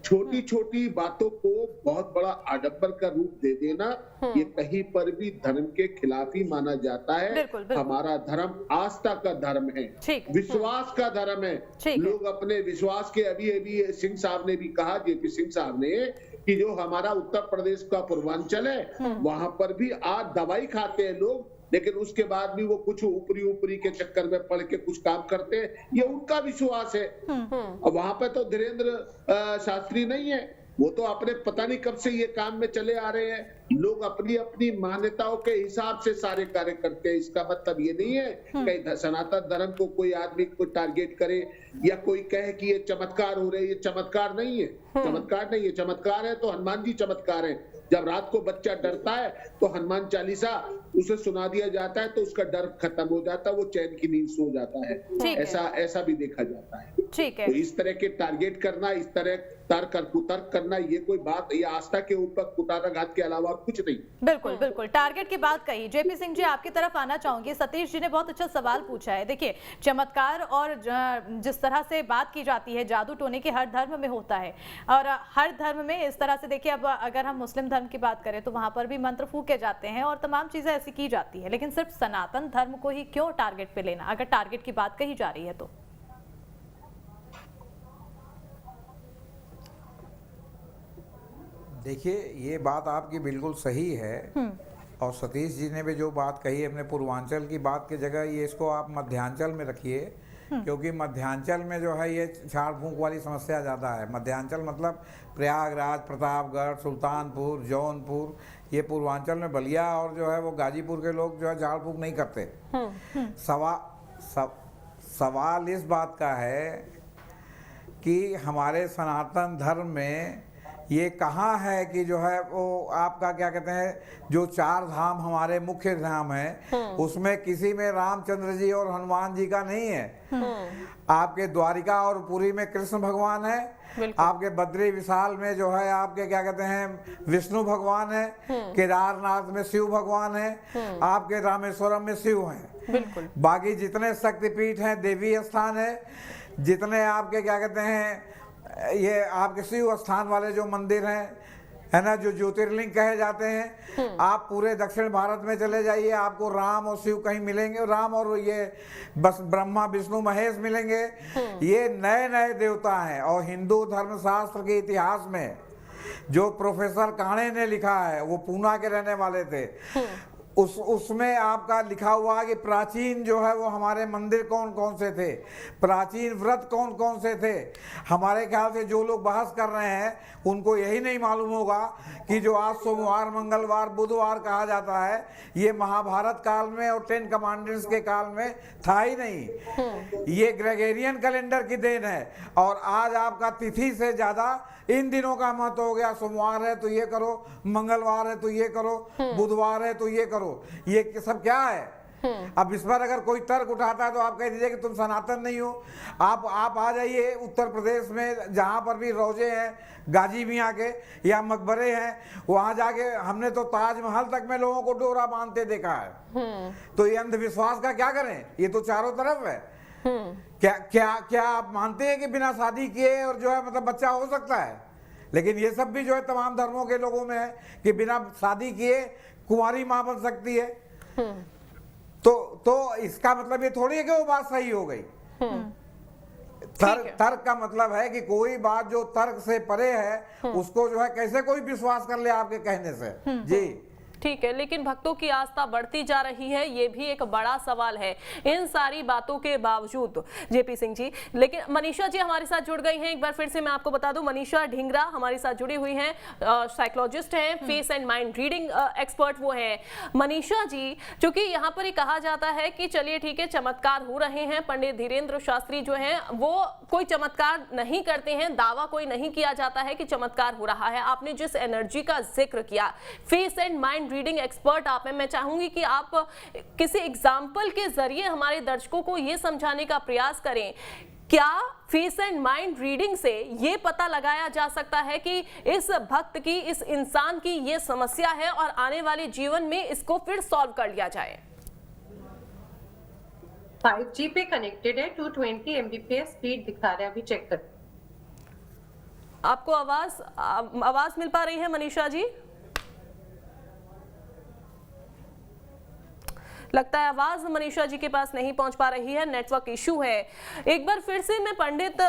छोटी छोटी बातों को बहुत बड़ा आडंबर का रूप दे देना, ये कहीं पर भी धर्म के खिलाफ ही माना जाता है। बिल्कुल, बिल्कुल। हमारा धर्म आस्था का धर्म है, विश्वास का धर्म है। लोग अपने विश्वास के, अभी सिंह साहब ने भी कहा, जेपी सिंह साहब ने, कि जो हमारा उत्तर प्रदेश का पूर्वांचल है वहां पर भी आज दवाई खाते हैं लोग, लेकिन उसके बाद भी वो कुछ ऊपरी के चक्कर में पड़ के कुछ काम करते हैं, ये उनका विश्वास है। और वहां पे तो धीरेन्द्र शास्त्री नहीं है, वो तो अपने पता नहीं कब से ये काम में चले आ रहे हैं। लोग अपनी अपनी मान्यताओं के हिसाब से सारे कार्य करते हैं। इसका मतलब ये नहीं है कहीं सनातन धर्म को कोई आदमी को टारगेट करे या कोई कहे कि ये चमत्कार हो रहे, ये चमत्कार नहीं है। चमत्कार नहीं है, चमत्कार है तो हनुमान जी चमत्कार है। जब रात को बच्चा डरता है तो हनुमान चालीसा उसे सुना दिया जाता है तो उसका डर खत्म हो जाता है, वो चैन की नींद सो जाता है। ऐसा भी देखा जाता है। ठीक है। तो इस तरह के टारगेट करना, इस तरह तर्क कुतर्क करना, ये कोई बात, ये आस्था के ऊपर कुटाराघात के अलावा कुछ नहीं। बिल्कुल बिल्कुल, टारगेट की बात कही। जेपी सिंह जी, आपकी तरफ आना चाहूंगी। सतीश जी ने बहुत अच्छा सवाल पूछा है। देखिए, चमत्कार और जिस तरह से बात की जाती है, जादू टोने की हर धर्म में होता है और हर धर्म में इस तरह से, देखिए अब अगर हम मुस्लिम धर्म की बात करें तो वहां पर भी मंत्र फूके जाते हैं और तमाम चीजें ऐसी की जाती है, लेकिन सिर्फ सनातन धर्म को ही क्यों टारगेट पे लेना, अगर टारगेट की बात कही जा रही है तो? देखिए, ये बात आपकी बिल्कुल सही है और सतीश जी ने भी जो बात कही अपने पूर्वांचल की बात की जगह ये इसको आप मध्यांचल में रखिए, क्योंकि मध्यांचल में जो है ये झाड़ फूंक वाली समस्या ज़्यादा है। मध्यांचल मतलब प्रयागराज, प्रतापगढ़, सुल्तानपुर, जौनपुर, ये पूर्वांचल में बलिया और जो है वो गाजीपुर के लोग जो है झाड़ फूंक नहीं करते। सवाल इस बात का है कि हमारे सनातन धर्म में ये कहाँ है कि जो है वो आपका क्या कहते हैं, जो 4 धाम हमारे मुख्य धाम हैं उसमें किसी में रामचंद्र जी और हनुमान जी का नहीं है। आपके द्वारिका और पुरी में कृष्ण भगवान है, आपके बद्री विशाल में जो है आपके क्या कहते हैं विष्णु भगवान है, केदारनाथ में शिव भगवान है, आपके रामेश्वरम में शिव हैं। बाकी जितने शक्तिपीठ हैं, देवी स्थान है, जितने आपके क्या कहते हैं ये आपके शिव स्थान वाले जो मंदिर हैं, है ना, जो ज्योतिर्लिंग कहे जाते हैं, आप पूरे दक्षिण भारत में चले जाइए, आपको राम और शिव कहीं मिलेंगे, राम और ये बस ब्रह्मा विष्णु महेश मिलेंगे। ये नए नए देवता हैं। और हिंदू धर्मशास्त्र के इतिहास में जो प्रोफेसर काणे ने लिखा है, वो पूना के रहने वाले थे, उसमें आपका लिखा हुआ है कि प्राचीन जो है वो हमारे मंदिर कौन कौन से थे, प्राचीन व्रत कौन कौन से थे। हमारे ख्याल से जो लोग बहस कर रहे हैं उनको यही नहीं मालूम होगा कि जो आज सोमवार, मंगलवार, बुधवार कहा जाता है, ये महाभारत काल में और 10 कमांडर्स के काल में था ही नहीं। ये ग्रेगोरियन कैलेंडर की देन है। और आज आपका तिथि से ज़्यादा इन दिनों का महत्व हो गया। सोमवार है तो ये करो, मंगलवार है तो ये करो, बुधवार है तो ये करो। ये सब क्या है? अब इस पर अगर कोई तर्क उठाता है तो आप कह दीजिए कि तुम सनातन नहीं हो। आप आ जाइए उत्तर प्रदेश में, जहाँ पर भी रोजे हैं गाजी मियाँ के या मकबरे हैं, वहाँ जाके हमने तो ताजमहल तक में लोगों को डोरा बांधते देखा है। तो ये अंधविश्वास का क्या करें? ये तो चारों तरफ है। क्या आप मानते हैं कि बिना शादी किए और जो है मतलब बच्चा हो सकता है? लेकिन ये सब भी जो है तमाम धर्मों के लोगों में है कि बिना शादी किए कुंवारी माँ बन सकती है। तो इसका मतलब ये थोड़ी है कि वो बात सही हो गई। तर्क का मतलब है कि कोई बात जो तर्क से परे है उसको जो है कैसे कोई विश्वास कर ले आपके कहने से। जी ठीक है, लेकिन भक्तों की आस्था बढ़ती जा रही है, ये भी एक बड़ा सवाल है इन सारी बातों के बावजूद। जेपी सिंह जी, लेकिन मनीषा जी हमारे साथ जुड़ गई हैं। एक बार फिर से मैं आपको बता दूं, मनीषा ढींगरा हमारी साथ जुड़ी हुई हैं, साइकोलॉजिस्ट हैं, face and mind reading expert वो हैं। मनीषा जी, चूंकि यहाँ पर ही कहा जाता है कि चलिए ठीक है, चमत्कार हो रहे हैं, पंडित धीरेन्द्र शास्त्री जो हैं वो कोई चमत्कार नहीं करते हैं, दावा कोई नहीं किया जाता है कि चमत्कार हो रहा है। आपने जिस एनर्जी का जिक्र किया, face and mind reading expert आप हैं, मैं चाहूंगी कि आप किसी एग्जाम्पल के जरिए हमारे दर्शकों को यह समझाने का प्रयास करें, क्या फेस एंड माइंड रीडिंग से ये पता लगाया जा सकता है कि इस भक्त की, इस इंसान की ये समस्या है और आने वाले जीवन में इसको फिर सॉल्व कर लिया जाए? 5G पे कनेक्टेड है, 220 Mbps स्पीड दिखा रहा है, अभी चेक कर। आपको आवाज मिल पा रही है मनीषा जी? लगता है आवाज मनीषा जी के पास नहीं पहुंच पा रही है, नेटवर्क इशू है। एक बार फिर से मैं पंडित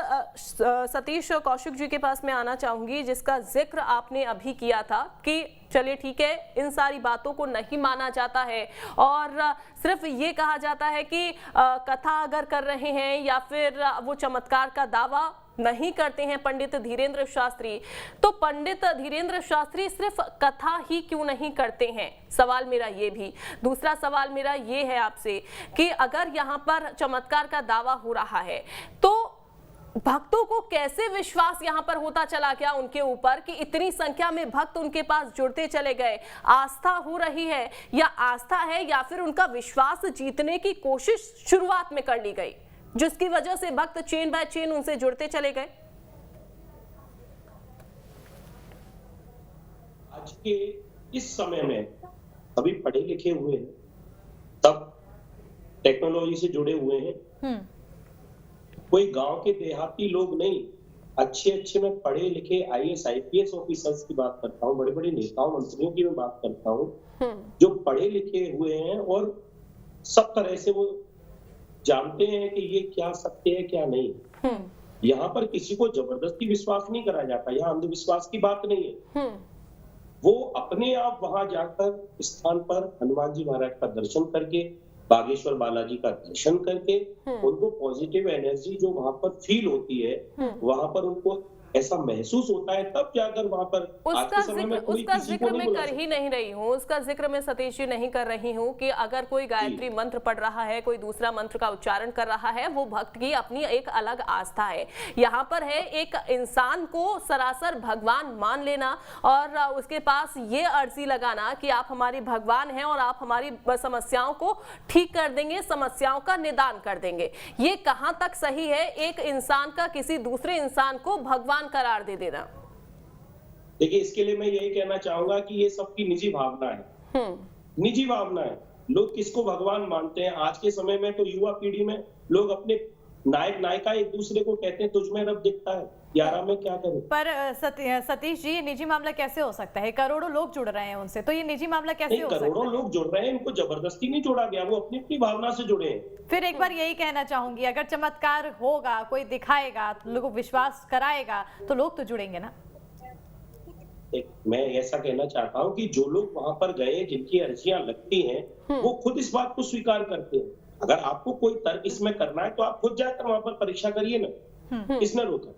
सतीश कौशिक जी के पास में आना चाहूंगी, जिसका जिक्र आपने अभी किया था कि चलिए ठीक है, इन सारी बातों को नहीं माना जाता है और सिर्फ ये कहा जाता है कि कथा अगर कर रहे हैं या फिर वो चमत्कार का दावा नहीं करते हैं पंडित धीरेन्द्र शास्त्री, तो पंडित धीरेन्द्र शास्त्री सिर्फ कथा ही क्यों नहीं करते हैं? सवाल मेरा ये भी। दूसरा सवाल मेरा ये है आपसे कि अगर यहाँ पर चमत्कार का दावा हो रहा है तो भक्तों को कैसे विश्वास यहाँ पर होता चला गया उनके ऊपर कि इतनी संख्या में भक्त उनके पास जुड़ते चले गए? आस्था हो रही है या आस्था है या फिर उनका विश्वास जीतने की कोशिश शुरुआत में कर ली गई, जिसकी वजह से भक्त चेन बाय चेन उनसे जुड़ते चले गए? आज के इस समय में अभी पढ़े लिखे हुए हैं, तब टेक्नोलॉजी से जुड़े हुए हैं, कोई गांव के देहाती लोग नहीं, अच्छे मैं पढ़े लिखे IAS IPS ऑफिसर्स की बात करता हूँ, बड़े बड़े नेताओं मंत्रियों की मैं बात करता हूँ, जो पढ़े लिखे हुए हैं और सब तरह से वो जानते हैं कि ये क्या सत्य है क्या नहीं। यहाँ पर किसी को जबरदस्ती विश्वास नहीं कराया जाता, यहाँ अंधविश्वास की बात नहीं है। वो अपने आप वहां जाकर स्थान पर हनुमान जी महाराज का दर्शन करके, बागेश्वर बालाजी का दर्शन करके उनको पॉजिटिव एनर्जी जो वहां पर फील होती है, वहां पर उनको ऐसा महसूस होता है, तब जाकर वहां पर उसका जिक्र मैं कर ही नहीं रही हूँ, उसका जिक्र मैं सतीश जी नहीं कर रही हूँ कि अगर कोई गायत्री मंत्र पढ़ रहा है, कोई दूसरा मंत्र का उच्चारण कर रहा है, वो भक्त की अपनी एक अलग आस्था है। यहाँ पर है एक इंसान को सरासर भगवान मान लेना और उसके पास ये अर्जी लगाना कि आप हमारी भगवान हैं और आप हमारी समस्याओं को ठीक कर देंगे, समस्याओं का निदान कर देंगे। ये कहाँ तक सही है एक इंसान का किसी दूसरे इंसान को भगवान करार दे देना? देखिए, इसके लिए मैं यही कहना चाहूंगा कि ये सबकी निजी भावना है, निजी भावना है। लोग किसको भगवान मानते हैं? आज के समय में तो युवा पीढ़ी में लोग अपने नायक नायिका एक दूसरे को कहते हैं तुझ में रब दिखता है, यारा मैं क्या करूं। पर सतीश जी, ये निजी मामला कैसे हो सकता है? करोड़ों लोग जुड़ रहे हैं उनसे, तो ये निजी मामला कैसे हो सकता है? करोड़ों लोग जुड़ रहे हैं, इनको जबरदस्ती नहीं जोड़ा गया, वो अपनी अपनी भावना से जुड़े हैं। फिर एक बार यही कहना चाहूंगी, अगर चमत्कार होगा, कोई दिखाएगा, लोगों को विश्वास कराएगा, तो लोग तो जुड़ेंगे ना। मैं ऐसा कहना चाहता हूँ कि जो लोग वहां पर गए, जिनकी अर्जियां लगती हैं, वो खुद इस बात को स्वीकार करते हैं। अगर आपको कोई तर्क इसमें करना है तो आप खुद जाकर वहां पर परीक्षा करिए ना, किसने रोका?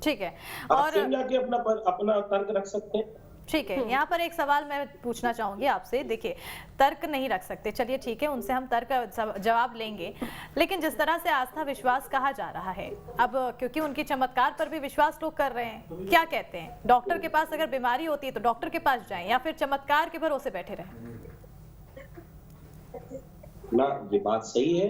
ठीक है, और स्वयं जाके अपना तर्क रख सकते हैं। ठीक है, यहाँ पर एक सवाल मैं पूछना चाहूंगी आपसे। देखिए, तर्क नहीं रख सकते, चलिए ठीक है, उनसे हम तर्क जवाब लेंगे, लेकिन जिस तरह से आस्था विश्वास कहा जा रहा है, अब क्योंकि उनकी चमत्कार पर भी विश्वास लोग कर रहे हैं, क्या कहते हैं? डॉक्टर के पास अगर बीमारी होती है तो डॉक्टर के पास जाएं या फिर चमत्कार के भरोसे बैठे रहें? ना, ये बात सही है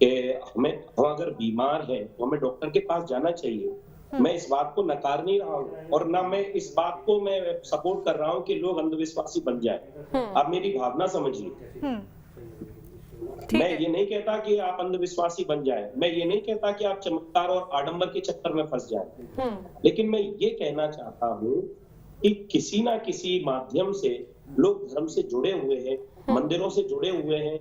कि हम अगर बीमार हैं तो हमें डॉक्टर के पास जाना चाहिए। मैं इस बात को नकार नहीं रहा हूँ और ना मैं इस बात को मैं सपोर्ट कर रहा हूँ कि लोग अंधविश्वासी बन जाए। आप मेरी भावना समझिए। मैं ये नहीं कहता कि आप अंधविश्वासी बन जाए, मैं ये नहीं कहता कि आप चमत्कार और आडंबर के चक्कर में फंस जाए, लेकिन मैं ये कहना चाहता हूँ कि किसी ना किसी माध्यम से लोग धर्म से जुड़े हुए हैं, मंदिरों से जुड़े हुए हैं,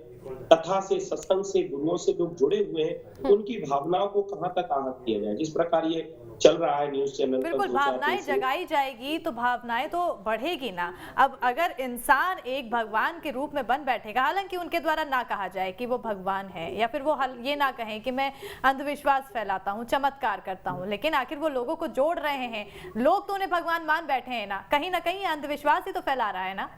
कथा से, सत्संग से, गुरुओं से लोग जुड़े हुए हैं, उनकी भावनाओं को कहां तक आहत किया जाए। जिस प्रकार ये चल रहा है न्यूज चैनल पर, बिल्कुल भावनाएं जगाई जाएगी तो भावनाएं तो बढ़ेगी ना। अब अगर इंसान एक भगवान के रूप में बन बैठेगा, हालांकि उनके द्वारा ना कहा जाए कि वो भगवान है या फिर वो ये ना कहें कि मैं अंधविश्वास फैलाता हूँ, चमत्कार करता हूँ, लेकिन आखिर वो लोगों को जोड़ रहे हैं, लोग तो उन्हें भगवान मान बैठे हैं ना कहीं अंधविश्वास ही तो फैला रहा है ना।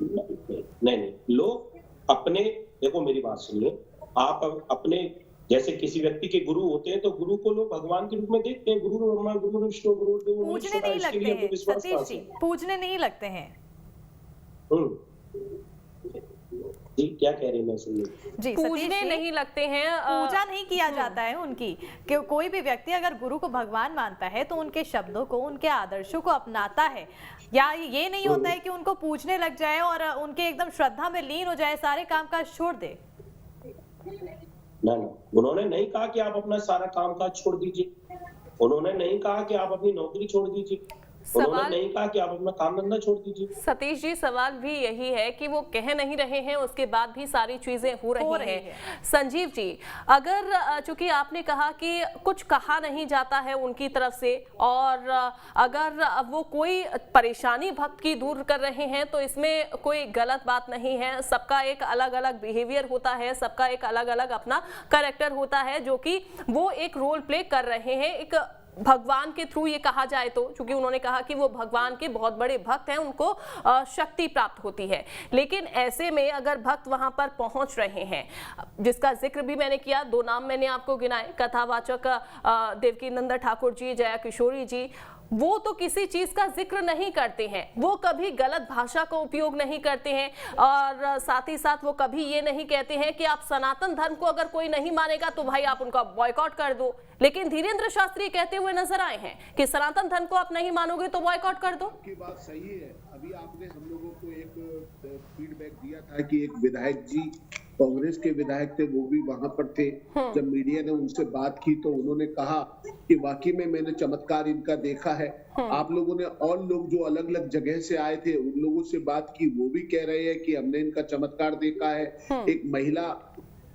नहीं, लोग अपने, देखो मेरी बात सुनिए, आप अपने जैसे किसी व्यक्ति के गुरु होते हैं तो गुरु को लोग भगवान के रूप में देखते हैं, गुरु ब्रह्मा गुरु विष्णु गुरु देव, पूजने नहीं लगते हैं सतीश जी, पूजने नहीं लगते हैं। जी क्या कह रही हैं, मैं सुनिए। जी पूजने सतीश जी, नहीं लगते हैं पूजा नहीं किया जाता है उनकी, कि कोई भी व्यक्ति अगर गुरु को भगवान मानता है तो उनके शब्दों को, उनके आदर्शों को अपनाता है। या ये नहीं होता है कि उनको पूजने लग जाए और उनके एकदम श्रद्धा में लीन हो जाए, सारे काम काज छोड़ दे। ना, उन्होंने नहीं कहा कि आप अपना सारा कामकाज छोड़ दीजिए, उन्होंने नहीं कहा कि आप अपनी नौकरी छोड़ दीजिए, उन्होंने नहीं कहा कि आप अपना काम धंधा छोड़ दीजिए। सतीश जी, सवाल भी यही है कि वो कह नहीं रहे हैं, उसके बाद भी सारी चीजें हो रही हैं। संजीव जी, अगर चूंकि आपने कहा कि कुछ कहा नहीं जाता है उनकी तरफ से, और अगर वो कोई परेशानी भक्त की दूर कर रहे हैं तो इसमें कोई गलत बात नहीं है। सबका एक अलग अलग बिहेवियर होता है, सबका एक अलग अलग अपना कैरेक्टर होता है, जो कि वो एक रोल प्ले कर रहे हैं एक भगवान के थ्रू। ये कहा जाए तो, क्योंकि उन्होंने कहा कि वो भगवान के बहुत बड़े भक्त हैं, उनको शक्ति प्राप्त होती है। लेकिन ऐसे में अगर भक्त वहां पर पहुंच रहे हैं, जिसका जिक्र भी मैंने किया, 2 नाम मैंने आपको गिनाए, कथावाचक देवकीनंदन ठाकुर जी, जया किशोरी जी, वो तो किसी चीज का जिक्र नहीं करते हैं, वो कभी गलत भाषा का उपयोग नहीं करते हैं, और साथ ही साथ वो कभी ये नहीं कहते हैं कि आप सनातन धर्म को अगर कोई नहीं मानेगा तो भाई आप उनका बॉयकॉट कर दो। लेकिन धीरेन्द्र शास्त्री कहते हुए नजर आए हैं कि सनातन धर्म को आप नहीं मानोगे तो बॉयकॉट कर दो। की बात सही है। अभी आपने हम लोगों को एक फीडबैक दिया था कि एक विधायक जी, कांग्रेस के विधायक थे, वो भी वहां पर थे। जब मीडिया ने उनसे बात की तो उन्होंने कहा कि वाकई में मैंने चमत्कार इनका देखा है। आप लोगों ने और लोग जो अलग अलग जगह से आए थे उन लोगों से बात की, वो भी कह रहे हैं कि हमने इनका चमत्कार देखा है। एक महिला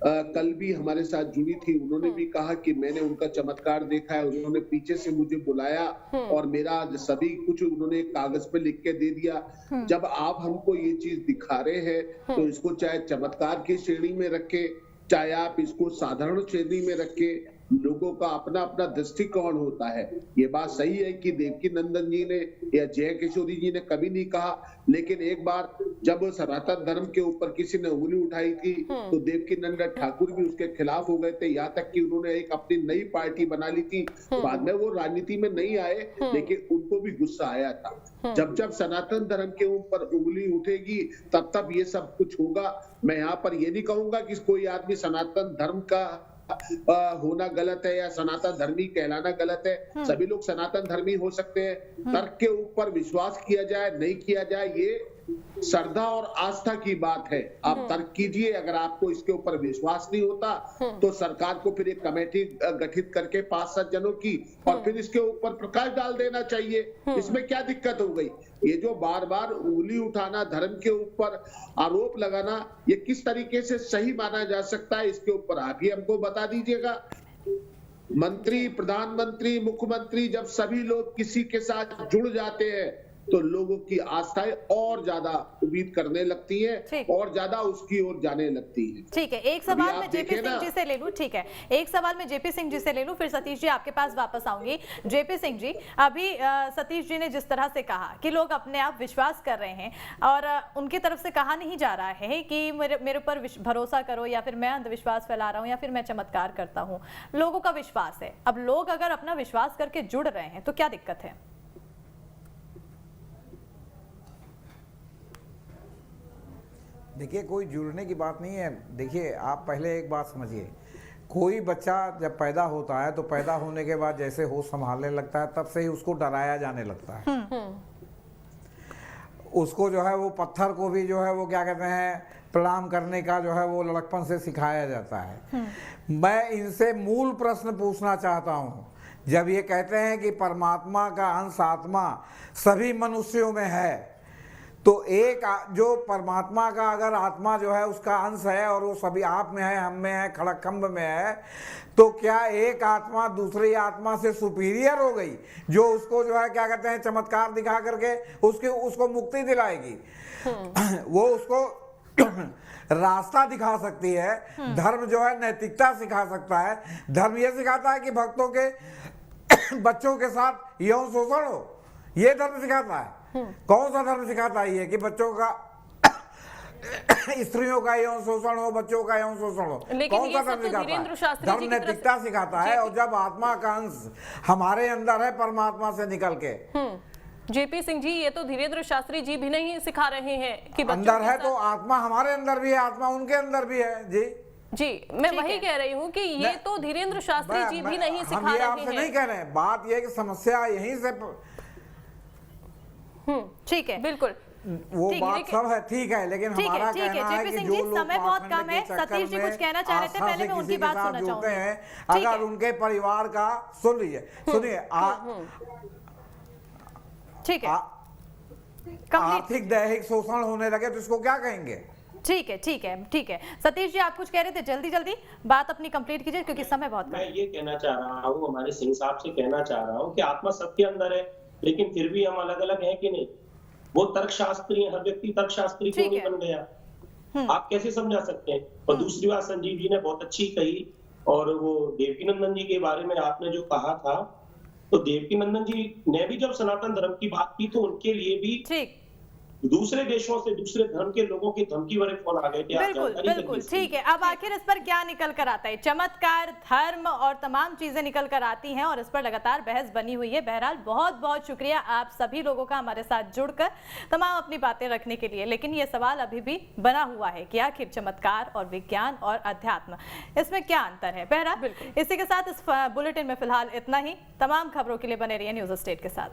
कल भी हमारे साथ जुड़ी थी, उन्होंने भी कहा कि मैंने उनका चमत्कार देखा है। उन्होंने पीछे से मुझे बुलाया और मेरा सभी कुछ उन्होंने कागज पे लिख के दे दिया। जब आप हमको ये चीज दिखा रहे हैं तो इसको चाहे चमत्कार की श्रेणी में रखे, चाहे आप इसको साधारण श्रेणी में रखे, लोगों का अपना अपना दृष्टिकोण होता है। ये बात सही है कि देवकीनंदन जी ने या जय किशोरी जी ने कभी नहीं कहा, लेकिन एक बार जब सनातन धर्म के ऊपर किसी ने उंगली उठाई थी तो देवकीनंदन ठाकुर भी उसके खिलाफ हो गए थे, यहाँ तक कि उन्होंने एक अपनी नई पार्टी बना ली थी। बाद में वो राजनीति में नहीं आए, लेकिन उनको भी गुस्सा आया था। जब जब सनातन धर्म के ऊपर उंगली उठेगी तब तब ये सब कुछ होगा। मैं यहाँ पर ये नहीं कहूंगा कि कोई आदमी सनातन धर्म का होना गलत है या सनातन धर्मी कहलाना गलत है। सभी लोग सनातन धर्मी हो सकते हैं। तर्क के ऊपर विश्वास किया जाए नहीं किया जाए, ये श्रद्धा और आस्था की बात है। आप तर्क कीजिए, अगर आपको इसके ऊपर विश्वास नहीं होता तो सरकार को फिर एक कमेटी गठित करके 5-7 जनों की और फिर इसके ऊपर प्रकाश डाल देना चाहिए। इसमें क्या दिक्कत हो गई? ये जो बार बार उंगली उठाना, धर्म के ऊपर आरोप लगाना, ये किस तरीके से सही माना जा सकता है? इसके ऊपर आप ही हमको बता दीजिएगा। मंत्री, प्रधानमंत्री, मुख्यमंत्री, जब सभी लोग किसी के साथ जुड़ जाते हैं तो लोगों की आस्थाएं और ज्यादा उम्मीद करने लगती है और ज्यादा उसकी ओर जाने लगती है। ठीक है, एक सवाल मैं जेपी सिंह जी से ले लूं। ठीक है, एक सवाल मैं जेपी सिंह जी से ले लूं, फिर सतीश जी आपके पास वापस आऊंगी। जेपी सिंह जी, अभी सतीश जी ने जिस तरह से कहा कि लोग अपने आप विश्वास कर रहे हैं और उनकी तरफ से कहा नहीं जा रहा है कि मेरे ऊपर भरोसा करो या फिर मैं अंधविश्वास फैला रहा हूँ या फिर मैं चमत्कार करता हूँ। लोगों का विश्वास है। अब लोग अगर अपना विश्वास करके जुड़ रहे हैं तो क्या दिक्कत है? देखिए, कोई जुड़ने की बात नहीं है। देखिए, आप पहले एक बात समझिए, कोई बच्चा जब पैदा होता है तो पैदा होने के बाद जैसे होश संभालने लगता है तब से ही उसको डराया जाने लगता है। उसको जो है वो पत्थर को भी जो है वो क्या कहते हैं, प्रणाम करने का जो है वो लड़कपन से सिखाया जाता है। मैं इनसे मूल प्रश्न पूछना चाहता हूँ, जब ये कहते हैं कि परमात्मा का अंश आत्मा सभी मनुष्यों में है, तो एक जो परमात्मा का अगर आत्मा जो है उसका अंश है और वो सभी आप में है, हम में है, खड़कंब में है, तो क्या एक आत्मा दूसरी आत्मा से सुपीरियर हो गई जो उसको जो है क्या कहते हैं चमत्कार दिखा करके उसको मुक्ति दिलाएगी? वो उसको रास्ता दिखा सकती है। धर्म जो है नैतिकता सिखा सकता है। धर्म ये सिखाता है कि भक्तों के बच्चों के साथ यौन शोषण हो, ये धर्म सिखाता है। कौन सा धर्म सिखाता है ये कि बच्चों का स्त्रियों का यौन शोषण हो, बच्चों का यौन शोषण हो? कौन सा धर्म सिखाता है? धर्म नैतिकता सिखाता है। और जब आत्मा का अंश हमारे अंदर है परमात्मा से निकल के, जेपी सिंह जी, ये तो धीरेन्द्र शास्त्री जी भी नहीं सिखा रहे हैं कि बच्चों अंदर के है साथ- तो आत्मा हमारे अंदर भी है, आत्मा उनके अंदर भी है जी। जी, मैं वही कह रही हूँ कि ये तो धीरेन्द्र शास्त्री जी भी नहीं सिखा हम ये रहे आपसे हैं। नहीं कह रहे हैं, बात ये है कि समस्या यहीं से ठीक है, बिल्कुल वो ठीक है, बात लेकिन- सब है, ठीक है, लेकिन ठीक है, हमारा ठीक है, कहना है जेपी कि सिंह जो जी, लोग समय बहुत पाखंड कम है। के चक्कर सतीश जी में कुछ कहना चाह रहे थे, आस्था पहले से मैं उनकी किसी के बात साथ सुनना जुड़ते चाहूंगी। हैं, ठीक अगर है। उनके परिवार का सुनिए ठीक है, कंप्लीट। आर्थिक दैहिक शोषण होने लगे तो इसको क्या कहेंगे? ठीक है, ठीक है, ठीक है। सतीश जी, आप कुछ कह रहे थे, जल्दी जल्दी बात अपनी कंप्लीट कीजिए क्योंकि समय बहुत कम मैं है। ये कहना चाह रहा हूँ, हमारे सिंह साहब से कहना चाह रहा हूँ कि आत्मा सबके अंदर है, लेकिन फिर भी हम अलग अलग हैं कि नहीं? वो तर्कशास्त्री है, हर व्यक्ति तर्कशास्त्री क्यों ठीक नहीं है। बन गया? आप कैसे समझा सकते हैं? और दूसरी बात संजीव जी ने बहुत अच्छी कही, और वो देवकीनंदन जी के बारे में आपने जो कहा था, तो देवकीनंदन जी ने भी जब सनातन धर्म की बात की तो उनके लिए भी ठीक, दूसरे देशों से, दूसरे धर्म के लोगों की धमकी भरे फोन आ गए थे। आप बिल्कुल जानकारी बिल्कुल, देंगे? ठीक है। अब आखिर इस पर क्या निकल कर आता है? चमत्कार, धर्म और तमाम चीजें निकल कर आती हैं और इस पर लगातार बहस बनी हुई है। बहरहाल बहुत बहुत शुक्रिया आप सभी लोगों का हमारे साथ जुड़कर तमाम अपनी बातें रखने के लिए। लेकिन ये सवाल अभी भी बना हुआ है कि आखिर चमत्कार और विज्ञान और अध्यात्म, इसमें क्या अंतर है? बहरहाल इसी के साथ इस बुलेटिन में फिलहाल इतना ही। तमाम खबरों के लिए बने रहिए न्यूज़ स्टेट के साथ।